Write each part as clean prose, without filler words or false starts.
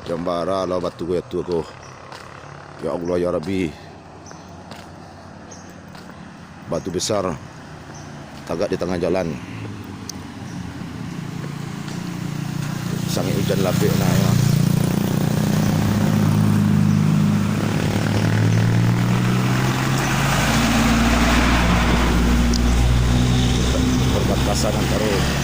Jambara lah batu gue tu aku. Ya Allah ya Rabbi. Batu besar tagak di tengah jalan. Sangat hujan lapik nah ya. Perbatasan antara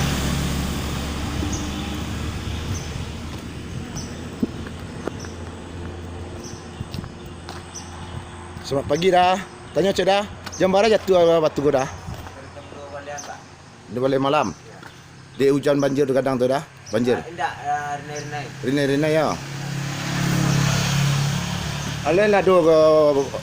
Selamat pagi dah. Tanya cik dah. Jam berapa jatuh batu gue dah? Dia balik malam. Dia hujan banjir kadang tu dah. Banjir. Tidak, renai-renai. Rinai-rinai ya. Alai lah do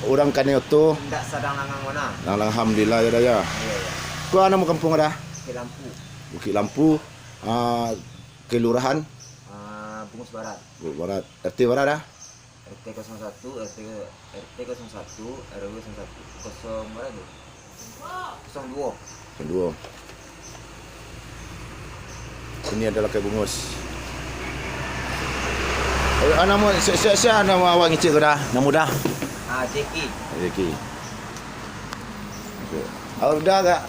orang kaneo tu. Tidak sedang langang mana. Alhamdulillah ya dah ya. Ya, ya. Kau nama kampung dah? Ke Lampu. Bukit Lampu. Kelurahan Bungus Barat. Bukit Barat. RT berapa dah? RT 01, RT 01, RW 01. 0 berapa tu? 02. Kedua. Ini adalah Kai Bungus. Nama siapa nama awak ngicik tu dah? Nama dah? Jeki. Rezeki. Okey. Awak dah tak?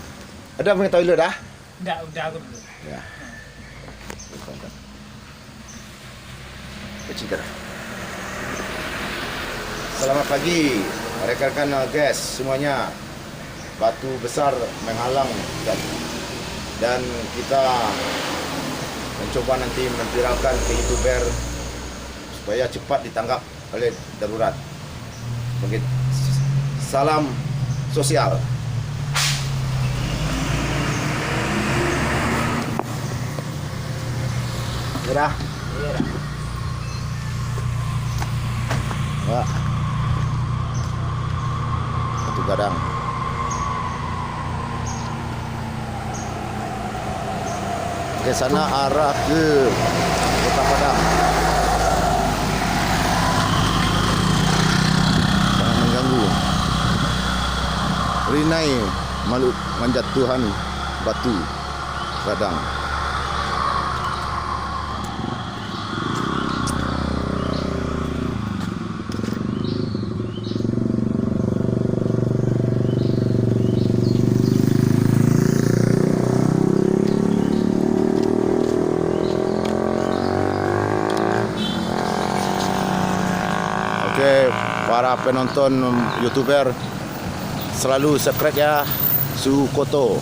Ada punya toilet dah? Udah aku dulu. Ya. Kecil dah. Selamat pagi rekan-rekan guys semuanya. Batu besar menghalang dan kita mencoba nanti memviralkan ke YouTuber supaya cepat ditangkap oleh darurat. Begitu. Salam sosial. Sudah. Iya. Ya. Batu gadang. Ke sana arah ke Kota Padang. Sangat mengganggu. Rinai malu menjatuhan batu gadang. Okey, para penonton YouTuber selalu subscribe ya Su Koto.